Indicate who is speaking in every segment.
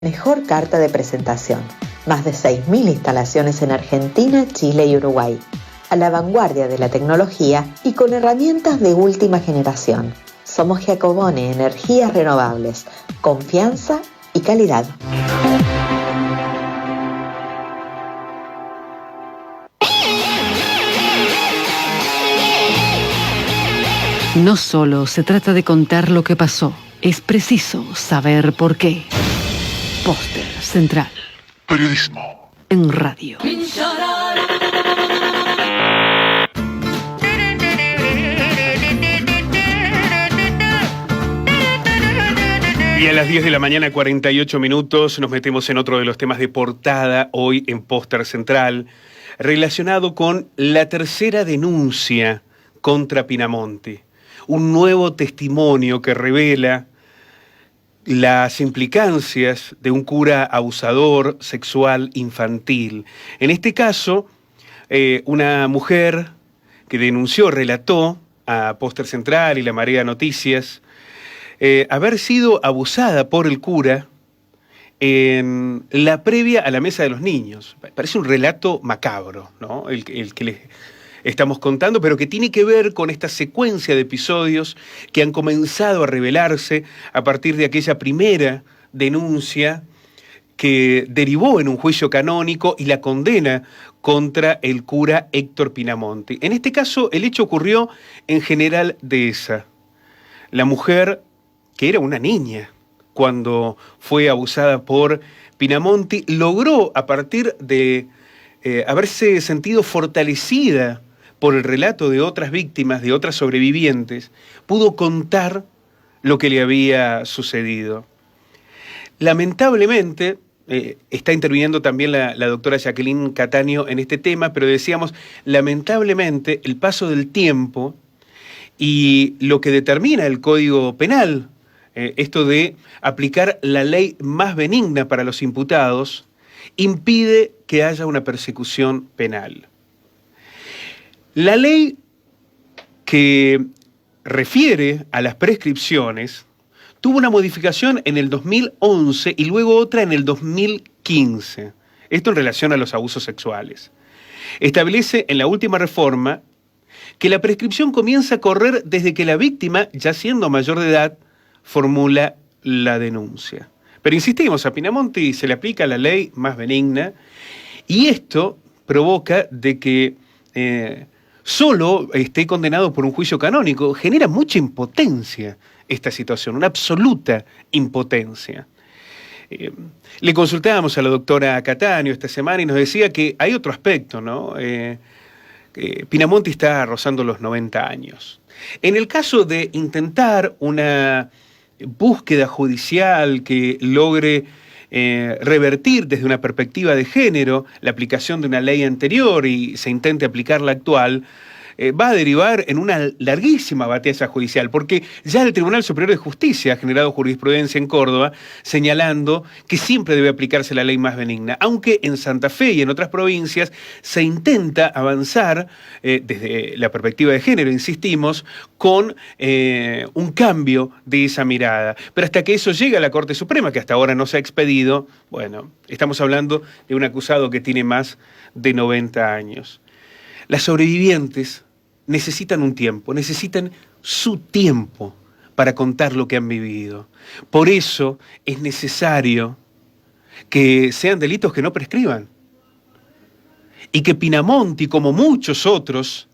Speaker 1: Mejor carta de presentación. Más de 6.000 instalaciones en Argentina, Chile y Uruguay. A la vanguardia de la tecnología y con herramientas de última generación. Somos Giacobone Energías Renovables. Confianza y calidad.
Speaker 2: No solo se trata de contar lo que pasó, es preciso saber por qué. Póster Central.
Speaker 3: Periodismo
Speaker 2: en radio.
Speaker 3: Y a las 10 de la mañana, 48 minutos, nos metemos en otro de los temas de portada hoy en Póster Central, relacionado con la tercera denuncia contra Pinamonti. Un nuevo testimonio que revela las implicancias de un cura abusador sexual infantil. En este caso, una mujer que denunció, relató a Póster Central y La Marea Noticias, haber sido abusada por el cura en la previa a la mesa de los niños. Parece un relato macabro, ¿no? El que les estamos contando, pero que tiene que ver con esta secuencia de episodios que han comenzado a revelarse a partir de aquella primera denuncia que derivó en un juicio canónico y la condena contra el cura Héctor Pinamonti. En este caso, el hecho ocurrió en General Dehesa. La mujer, que era una niña cuando fue abusada por Pinamonti, logró, a partir de haberse sentido fortalecida por el relato de otras víctimas, de otras sobrevivientes, pudo contar lo que le había sucedido. Lamentablemente, está interviniendo también la doctora Jacqueline Cataño en este tema, pero decíamos, lamentablemente, el paso del tiempo y lo que determina el Código Penal, esto de aplicar la ley más benigna para los imputados, impide que haya una persecución penal. La ley que refiere a las prescripciones tuvo una modificación en el 2011 y luego otra en el 2015. Esto en relación a los abusos sexuales. Establece en la última reforma que la prescripción comienza a correr desde que la víctima, ya siendo mayor de edad, formula la denuncia. Pero insistimos, a Pinamonti se le aplica la ley más benigna y esto provoca de que solo esté condenado por un juicio canónico. Genera mucha impotencia esta situación, una absoluta impotencia. Le consultábamos a la doctora Cataño esta semana y nos decía que hay otro aspecto, ¿no? Pinamonti está rozando los 90 años. En el caso de intentar una búsqueda judicial que logre revertir desde una perspectiva de género la aplicación de una ley anterior y se intente aplicar la actual, va a derivar en una larguísima batalla judicial, porque ya el Tribunal Superior de Justicia ha generado jurisprudencia en Córdoba señalando que siempre debe aplicarse la ley más benigna, aunque en Santa Fe y en otras provincias se intenta avanzar desde la perspectiva de género, insistimos, con un cambio de esa mirada. Pero hasta que eso llegue a la Corte Suprema, que hasta ahora no se ha expedido, bueno, estamos hablando de un acusado que tiene más de 90 años. Las sobrevivientes necesitan un tiempo, necesitan su tiempo para contar lo que han vivido. Por eso es necesario que sean delitos que no prescriban. Y que Pinamonti, como muchos otros,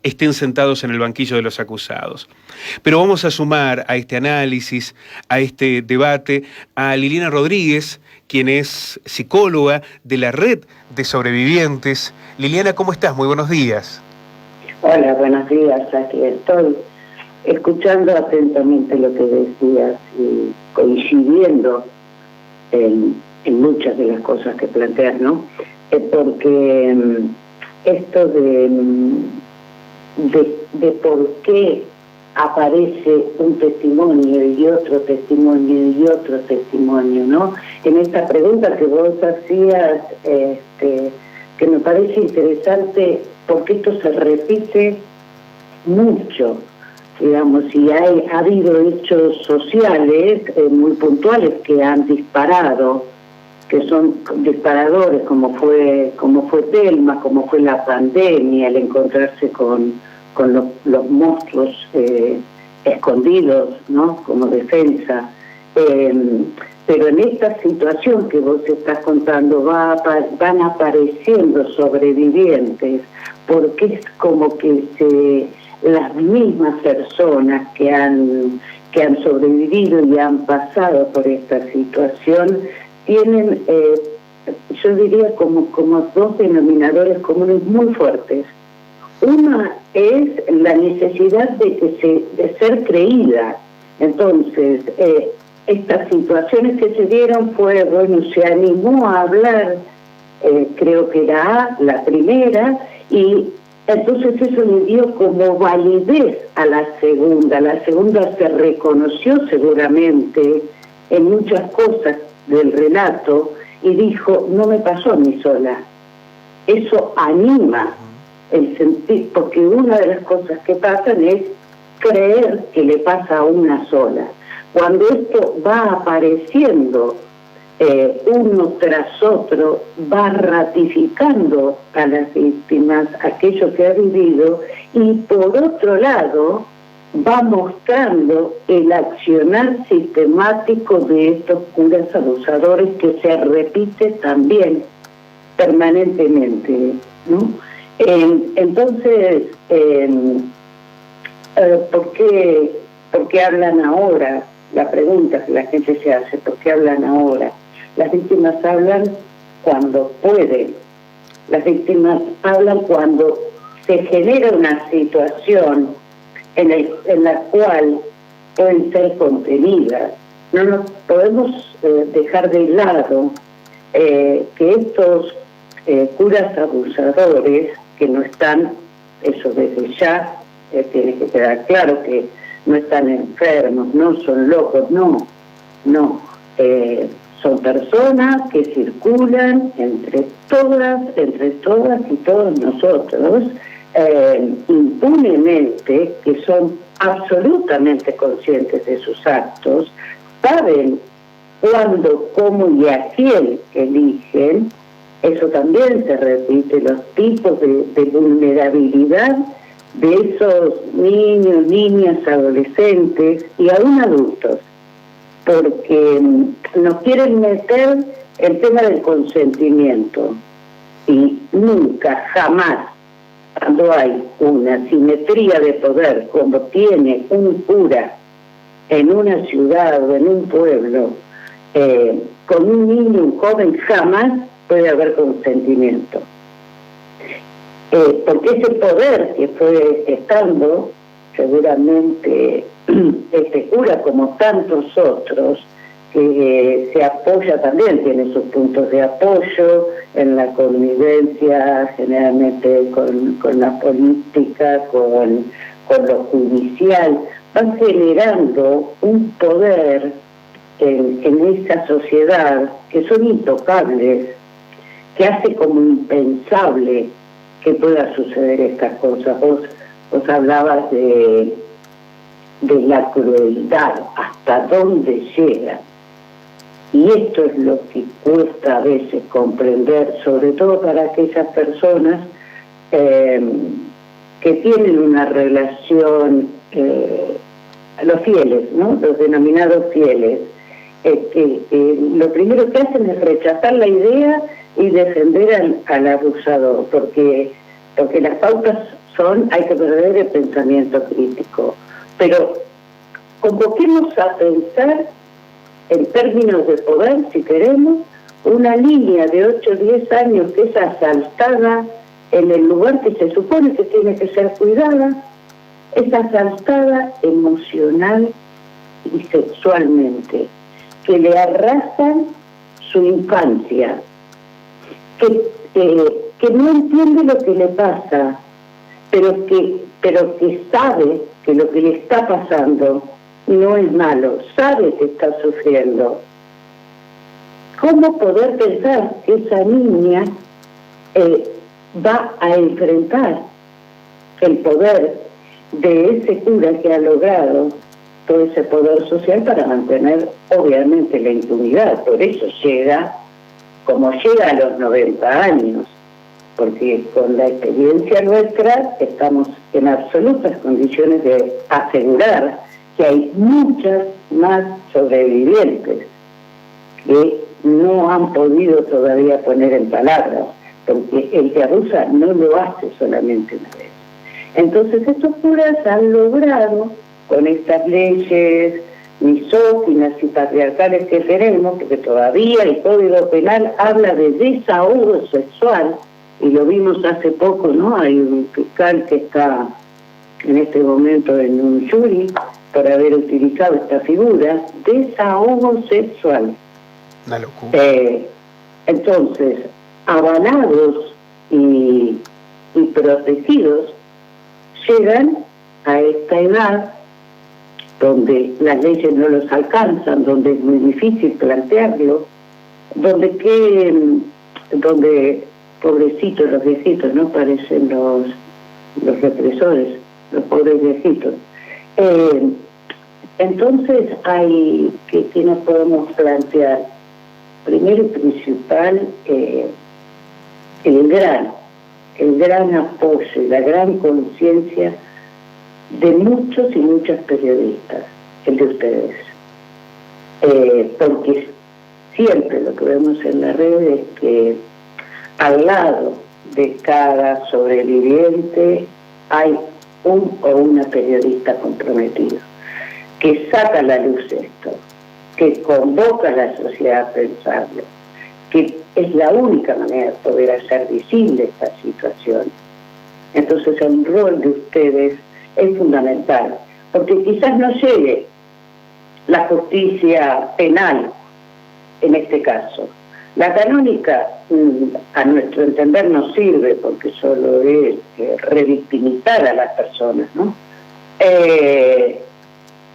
Speaker 3: estén sentados en el banquillo de los acusados. Pero vamos a sumar a este análisis, a este debate, a Liliana Rodríguez, quien es psicóloga de la Red de Sobrevivientes. Liliana, ¿cómo estás? Muy buenos días.
Speaker 4: Hola, buenos días. Aquí estoy escuchando atentamente lo que decías y coincidiendo en muchas de las cosas que planteas, ¿no? Porque esto de por qué aparece un testimonio y otro testimonio y otro testimonio, ¿no? En esta pregunta que vos hacías, que me parece interesante porque esto se repite mucho digamos, y ha habido hechos sociales muy puntuales que han disparado, que son disparadores, como fue Telma, como fue la pandemia, el encontrarse con los monstruos escondidos, ¿no?, como defensa. Pero en esta situación que vos estás contando van apareciendo sobrevivientes, porque es como que las mismas personas que han sobrevivido y han pasado por esta situación tienen, yo diría, como dos denominadores comunes muy fuertes. Una es la necesidad de ser creída. Entonces, estas situaciones que se dieron se animó a hablar, creo que era la primera, y entonces eso le dio como validez a la segunda. La segunda se reconoció seguramente en muchas cosas del relato y dijo, no me pasó a mí sola. Eso anima el sentir, porque una de las cosas que pasan es creer que le pasa a una sola. Cuando esto va apareciendo uno tras otro, va ratificando a las víctimas aquello que ha vivido, y por otro lado va mostrando el accionar sistemático de estos curas abusadores que se repite también permanentemente, ¿no? Entonces, ¿por qué hablan ahora? La pregunta que la gente se hace, ¿por qué hablan ahora? Las víctimas hablan cuando pueden. Las víctimas hablan cuando se genera una situación en la cual pueden ser contenidas. No nos podemos dejar de lado que estos curas abusadores, que no están, eso desde ya tiene que quedar claro, que no están enfermos, no son locos, no, son personas que circulan entre todas y todos nosotros, impunemente, que son absolutamente conscientes de sus actos, saben cuándo, cómo y a quién eligen. Eso también se repite, los tipos de vulnerabilidad de esos niños, niñas, adolescentes y aún adultos, porque nos quieren meter el tema del consentimiento, y nunca, jamás, cuando hay una simetría de poder como tiene un cura en una ciudad o en un pueblo, con un niño, un joven, jamás puede haber consentimiento. Porque ese poder que fue estando, seguramente este cura, como tantos otros, que se apoya también, tiene sus puntos de apoyo en la convivencia, generalmente con la política, con lo judicial, van generando un poder en esa sociedad que son intocables, que hace como impensable que pueda suceder estas cosas. Vos hablabas de la crueldad, hasta dónde llega. Y esto es lo que cuesta a veces comprender, sobre todo para aquellas personas que tienen una relación, los fieles, ¿no?, los denominados fieles, lo primero que hacen es rechazar la idea y defender al abusador, porque las pautas son, hay que perder el pensamiento crítico. Pero convoquemos a pensar en términos de poder, si queremos, una niña de 8 o 10 años que es asaltada en el lugar que se supone que tiene que ser cuidada, es asaltada emocional y sexualmente, que le arrasan su infancia, que no entiende lo que le pasa, pero que sabe que lo que le está pasando no es malo, sabe que está sufriendo. ¿Cómo poder pensar que esa niña va a enfrentar el poder de ese cura que ha logrado todo ese poder social para mantener obviamente la impunidad. Por eso llega como llega a los 90 años, porque con la experiencia nuestra estamos en absolutas condiciones de asegurar que hay muchas más sobrevivientes que no han podido todavía poner en palabras, porque el que abusa no lo hace solamente una vez. Entonces estos curas han logrado, con estas leyes misóginas y patriarcales que tenemos, porque todavía el Código Penal habla de desahogo sexual, y lo vimos hace poco, ¿no? Hay un fiscal que está en este momento en un jury por haber utilizado esta figura, desahogo sexual.
Speaker 3: Una locura.
Speaker 4: Entonces, avalados y protegidos, llegan a esta edad donde las leyes no los alcanzan, donde es muy difícil plantearlo, donde pobrecitos los viejitos, ¿no? Parecen los represores, los pobres viejitos. Entonces hay que nos podemos plantear, primero y principal, el gran apoyo y la gran conciencia de muchos y muchas periodistas, el de ustedes. Porque siempre lo que vemos en la red es que al lado de cada sobreviviente hay un o una periodista comprometido, que saca a la luz esto, que convoca a la sociedad a pensarlo, que es la única manera de poder hacer visible esta situación. Entonces el rol de ustedes es fundamental, porque quizás no llegue la justicia penal en este caso. La canónica, a nuestro entender, no sirve porque solo es revictimizar a las personas, ¿no?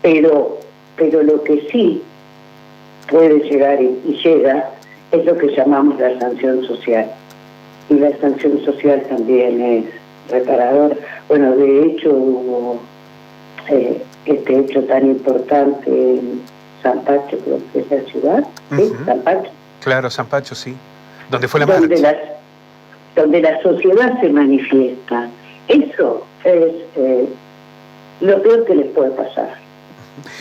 Speaker 4: Pero lo que sí puede llegar y llega es lo que llamamos la sanción social. Y la sanción social también es reparador. Bueno, de hecho hubo este hecho tan importante en Zampacho, creo que es la ciudad, ¿sí? Zampacho.
Speaker 3: Claro, Zampacho, sí. Donde fue la marcha.
Speaker 4: Donde la sociedad se manifiesta. Eso es lo peor que les puede pasar.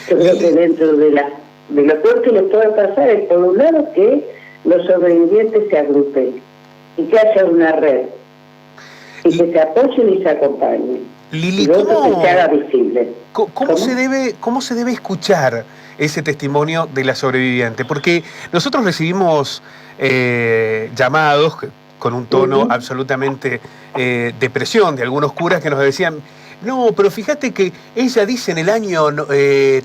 Speaker 4: Yo creo que dentro de lo peor que les puede pasar es, por un lado, que los sobrevivientes se agrupen y que haya una red y que se apoyen y se acompañen.
Speaker 3: Lili,
Speaker 4: y lo otro que se haga visible.
Speaker 3: ¿Cómo se debe escuchar ese testimonio de la sobreviviente? Porque nosotros recibimos llamados con un tono absolutamente de presión de algunos curas que nos decían: no, pero fíjate que ella dice en el año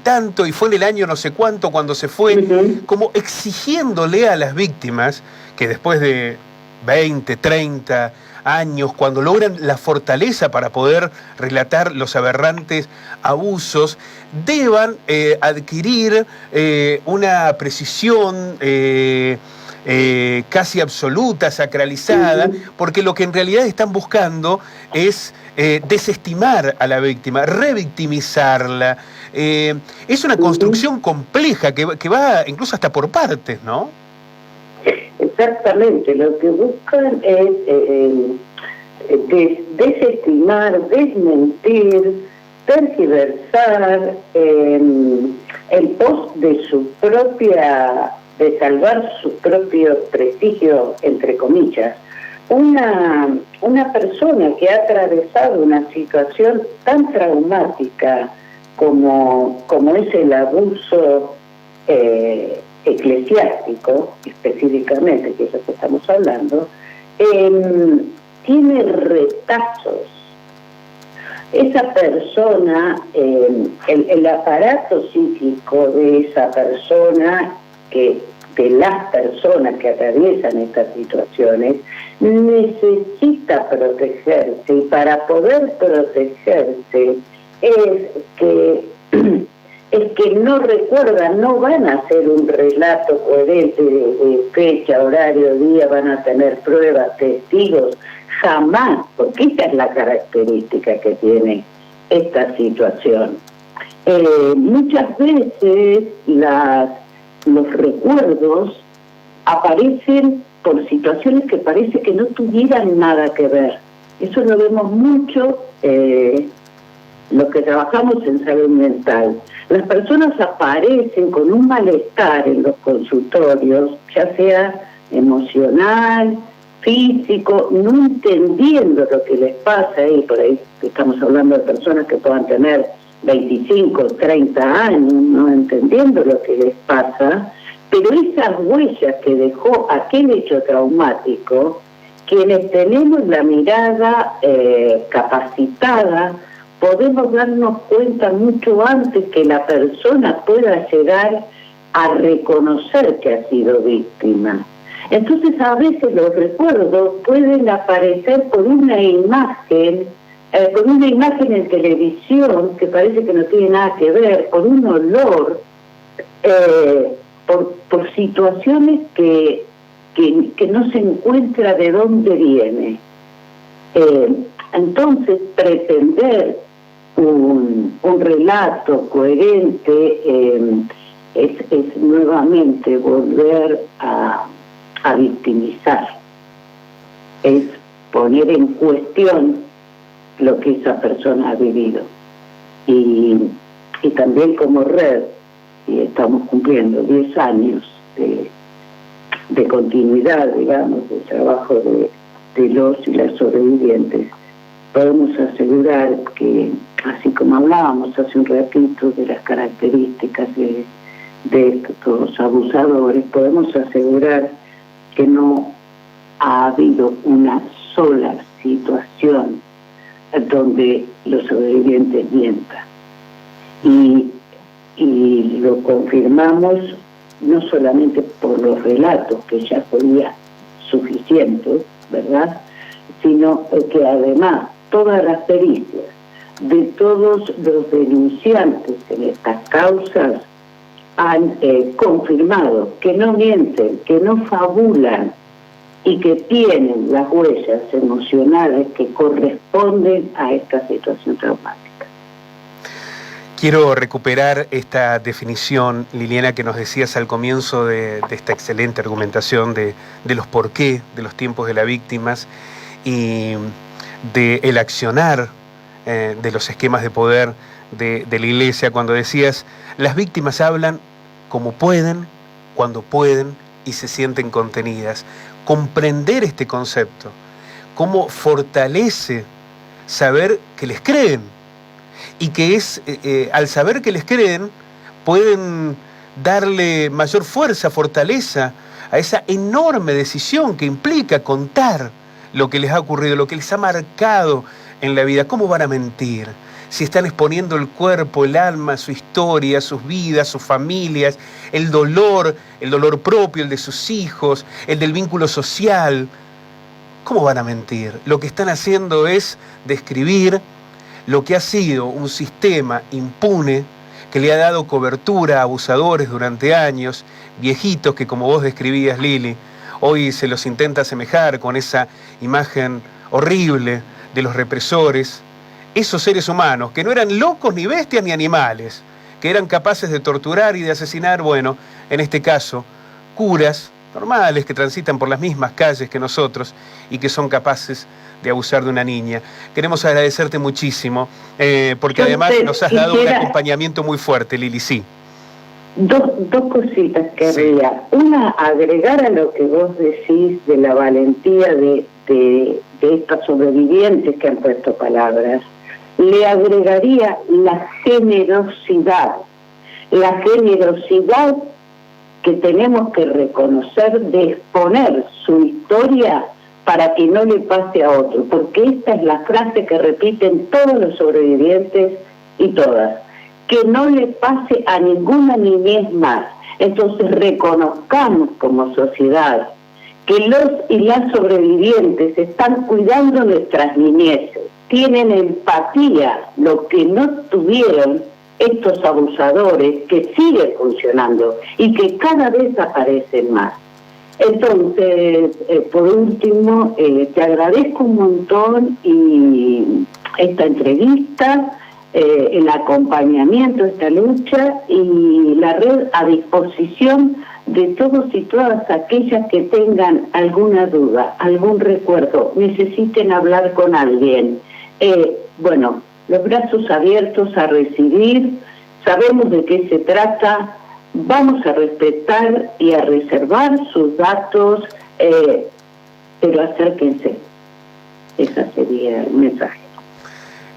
Speaker 3: tanto y fue en el año no sé cuánto cuando se fue, como exigiéndole a las víctimas que después de 20, 30 años, cuando logran la fortaleza para poder relatar los aberrantes abusos, deban adquirir una precisión casi absoluta, sacralizada, porque lo que en realidad están buscando es desestimar a la víctima, revictimizarla. Es una construcción compleja que va incluso hasta por partes, ¿no?
Speaker 4: Exactamente, lo que buscan es desestimar, desmentir, tergiversar en pos de salvar su propio prestigio, entre comillas. Una persona que ha atravesado una situación tan traumática como es el abuso eclesiástico, específicamente, que es lo que estamos hablando, tiene retazos. Esa persona, el aparato psíquico de esa persona, de las personas que atraviesan estas situaciones, necesita protegerse, y para poder protegerse es que no recuerdan, no van a hacer un relato coherente de fecha, horario, día, van a tener pruebas, testigos, jamás, porque esa es la característica que tiene esta situación. Muchas veces los recuerdos aparecen por situaciones que parece que no tuvieran nada que ver. Eso lo vemos mucho los que trabajamos en salud mental. Las personas aparecen con un malestar en los consultorios, ya sea emocional, físico, no entendiendo lo que les pasa, y por ahí estamos hablando de personas que puedan tener 25, 30 años, no entendiendo lo que les pasa, pero esas huellas que dejó aquel hecho traumático, quienes tenemos la mirada capacitada, podemos darnos cuenta mucho antes que la persona pueda llegar a reconocer que ha sido víctima. Entonces a veces los recuerdos pueden aparecer por una imagen en televisión que parece que no tiene nada que ver, por un olor, por situaciones que no se encuentra de dónde viene. Entonces pretender un relato coherente es nuevamente volver a victimizar, es poner en cuestión lo que esa persona ha vivido. Y también como red, y estamos cumpliendo 10 años de continuidad, digamos, del trabajo de los y las sobrevivientes, podemos asegurar que, así como hablábamos hace un ratito de las características de estos abusadores, podemos asegurar que no ha habido una sola situación donde los sobrevivientes mientan. Y lo confirmamos no solamente por los relatos, que ya sería suficiente, ¿verdad?, sino que además todas las pericias de todos los denunciantes en estas causas han confirmado que no mienten, que no fabulan y que tienen las huellas emocionales que corresponden a esta situación traumática.
Speaker 3: Quiero recuperar esta definición, Liliana, que nos decías al comienzo de esta excelente argumentación de los por qué, de los tiempos de las víctimas y del accionar de los esquemas de poder de la Iglesia, cuando decías, las víctimas hablan como pueden, cuando pueden y se sienten contenidas. Comprender este concepto, cómo fortalece saber que les creen, y que es, al saber que les creen, pueden darle mayor fuerza, fortaleza a esa enorme decisión que implica contar lo que les ha ocurrido, lo que les ha marcado en la vida. ¿Cómo van a mentir? Si están exponiendo el cuerpo, el alma, su historia, sus vidas, sus familias, el dolor propio, el de sus hijos, el del vínculo social. ¿Cómo van a mentir? Lo que están haciendo es describir lo que ha sido un sistema impune que le ha dado cobertura a abusadores durante años, viejitos que, como vos describías, Lili, hoy se los intenta asemejar con esa imagen horrible de los represores, esos seres humanos que no eran locos ni bestias ni animales, que eran capaces de torturar y de asesinar, bueno, en este caso, curas normales que transitan por las mismas calles que nosotros y que son capaces de abusar de una niña. Queremos agradecerte muchísimo, porque además nos has dado un acompañamiento muy fuerte, Lili, sí.
Speaker 4: Dos cositas querría. Sí. Una, agregar a lo que vos decís de la valentía de estas sobrevivientes que han puesto palabras, le agregaría la generosidad que tenemos que reconocer de exponer su historia para que no le pase a otro, porque esta es la frase que repiten todos los sobrevivientes y todas, que no le pase a ninguna niñez más. Entonces reconozcamos como sociedad que los y las sobrevivientes están cuidando nuestras niñeces, tienen empatía, lo que no tuvieron estos abusadores, que sigue funcionando y que cada vez aparecen más. Entonces, por último, te agradezco un montón y esta entrevista, el acompañamiento a esta lucha y la red a disposición de todos y todas aquellas que tengan alguna duda, algún recuerdo, necesiten hablar con alguien. Bueno, los brazos abiertos a recibir, sabemos de qué se trata, vamos a respetar y a reservar sus datos, pero acérquense. Ese sería el mensaje.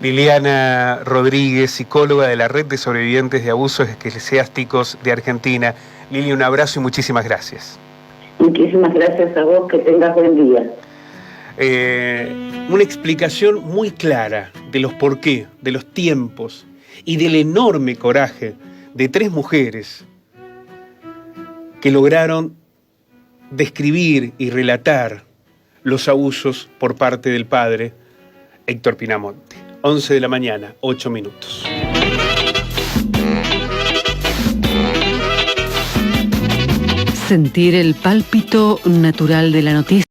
Speaker 3: Liliana Rodríguez, psicóloga de la Red de Sobrevivientes de Abusos Eclesiásticos de Argentina. Lili, un abrazo y muchísimas gracias.
Speaker 4: Muchísimas gracias a vos, que tengas buen día.
Speaker 3: Una explicación muy clara de los porqué, de los tiempos y del enorme coraje de 3 mujeres que lograron describir y relatar los abusos por parte del padre Héctor Pinamonti. 11 de la mañana, 8 minutos.
Speaker 2: Sentir el pálpito natural de la noticia.